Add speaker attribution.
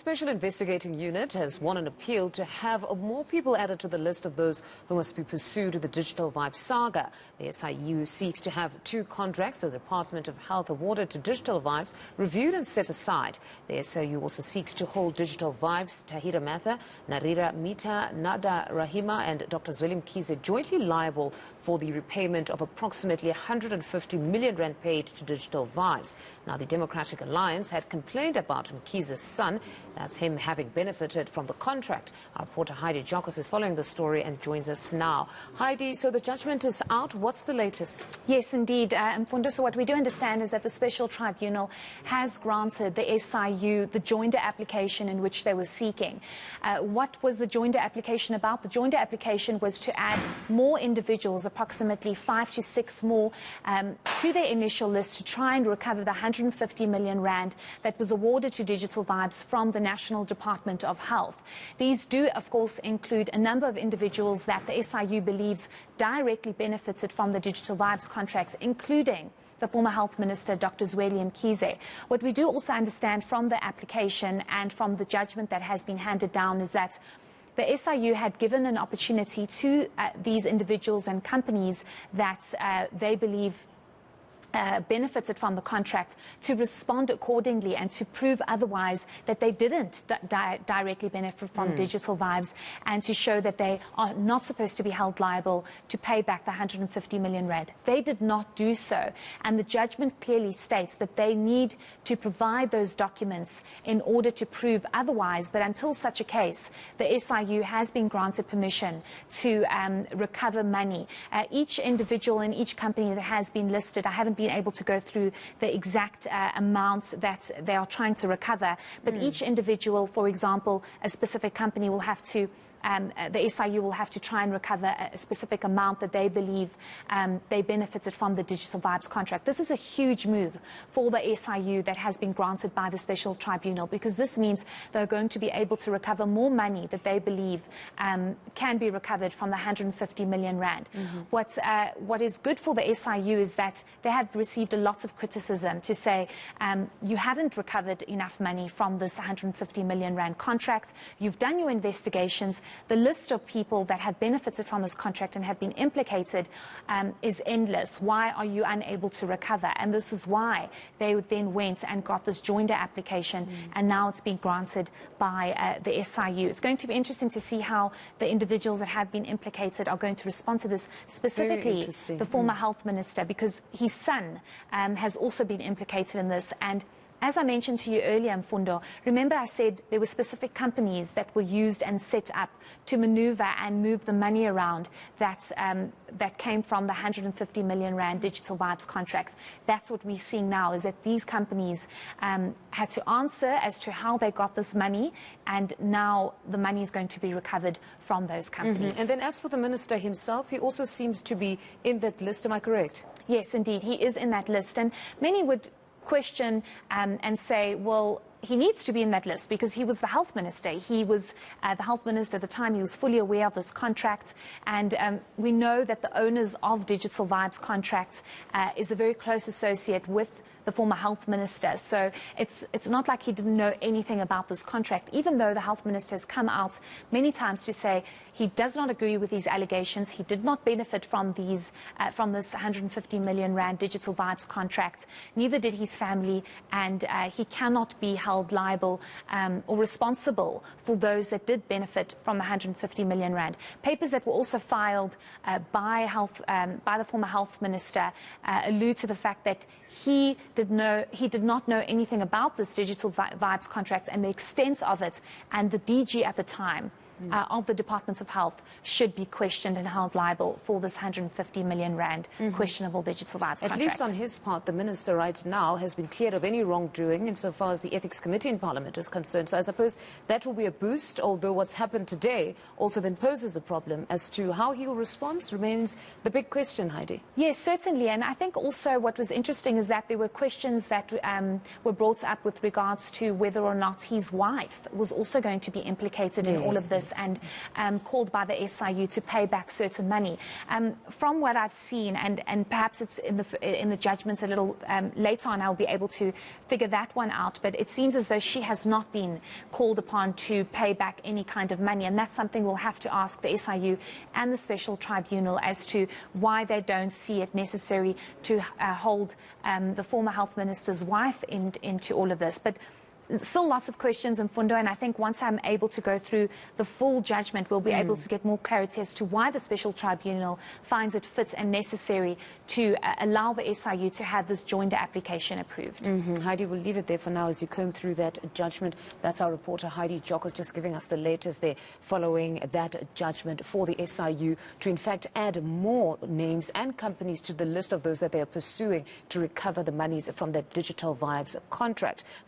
Speaker 1: Special Investigating Unit has won an appeal to have more people added to the list of those who must be pursued in the Digital Vibes saga. The SIU seeks to have 2 contracts the Department of Health awarded to Digital Vibes reviewed and set aside. The SIU also seeks to hold Digital Vibes, Tahira Matha, Narira Mita, Nada Rahima and Dr. Zweli Mkhize jointly liable for the repayment of approximately 150 million rand paid to Digital Vibes. Now, the Democratic Alliance had complained about Mkhize's son. That's him having benefited from the contract. Our reporter Heidi Jokos is following the story and joins us now. Heidi, so the judgment is out. What's the latest?
Speaker 2: Yes, indeed. Mfundo, so what we do understand is that the Special Tribunal has granted the SIU the joinder application in which they were seeking. What was the joinder application about? The joinder application was to add more individuals, approximately 5 to 6 more, to their initial list to try and recover the 150 million rand that was awarded to Digital Vibes from the National Department of Health. These do, of course, include a number of individuals that the SIU believes directly benefited from the Digital Vibes contracts, including the former Health Minister, Dr. Zweli Mkhize. What we do also understand from the application and from the judgment that has been handed down is that the SIU had given an opportunity to these individuals and companies that they believe benefited from the contract to respond accordingly and to prove otherwise that they didn't directly benefit from Digital Vibes, and to show that they are not supposed to be held liable to pay back the 150 million rand. They did not do so, and the judgment clearly states that they need to provide those documents in order to prove otherwise. But until such a case, the SIU has been granted permission to recover money. Each individual in each company that has been listed, I haven't been able to go through the exact amounts that they are trying to recover, but each individual, for example, a specific company will have to the SIU will have to try and recover a specific amount that they believe they benefited from the Digital Vibes contract. This is a huge move for the SIU that has been granted by the Special Tribunal, because this means they're going to be able to recover more money that they believe can be recovered from the 150 million rand. What is good for the SIU is that they have received a lot of criticism to say you haven't recovered enough money from this 150 million rand contract. You've done your investigations. The list of people that have benefited from this contract and have been implicated is endless. Why are you unable to recover? And this is why they then went and got this joinder application, and now it's been granted by the SIU. It's going to be interesting to see how the individuals that have been implicated are going to respond to this, specifically the former Health Minister, because his son has also been implicated in this. And as I mentioned to you earlier, Mfundo, remember I said there were specific companies that were used and set up to maneuver and move the money around that came from the 150 million rand Digital Vibes contract. That's what we're seeing now, is that these companies had to answer as to how they got this money, and now the money is going to be recovered from those companies.
Speaker 1: And then as for the minister himself, he also seems to be in that list, am I correct?
Speaker 2: Yes, indeed, he is in that list, and many would question and say, well, he needs to be in that list because he was the health minister. He was the health minister at the time. He was fully aware of this contract, and we know that the owners of Digital Vibes contract is a very close associate with the former health minister. So it's not like he didn't know anything about this contract, even though the health minister has come out many times to say he does not agree with these allegations. He did not benefit from these from this 150 million rand Digital Vibes contract. Neither did his family, and he cannot be held liable or responsible for those that did benefit from the 150 million rand. Papers that were also filed by the former health minister allude to the fact that he did not know anything about this Digital Vibes contract and the extent of it, and the DG at the time of the Department of Health should be questioned and held liable for this 150 million rand questionable Digital Vibes contract.
Speaker 1: At least on his part, the minister right now has been cleared of any wrongdoing insofar as the Ethics Committee in Parliament is concerned. So I suppose that will be a boost, although what's happened today also then poses a problem as to how he will respond remains the big question, Heidi.
Speaker 2: Yes, certainly. And I think also what was interesting is that there were questions that were brought up with regards to whether or not his wife was also going to be implicated in all of this. this and called by the SIU to pay back certain money. From what I've seen, and perhaps it's in the judgments a little later on, I'll be able to figure that one out, but it seems as though she has not been called upon to pay back any kind of money, and that's something we'll have to ask the SIU and the Special Tribunal as to why they don't see it necessary to hold the former health minister's wife into all of this. But still lots of questions, Mfundo, and I think once I'm able to go through the full judgment, we'll be able to get more clarity as to why the Special Tribunal finds it fit and necessary to allow the SIU to have this joinder application approved.
Speaker 1: Heidi, we'll leave it there for now as you comb through that judgment. That's our reporter Heidi Jokos just giving us the latest there following that judgment for the SIU to in fact add more names and companies to the list of those that they are pursuing to recover the monies from that Digital Vibes contract. Now,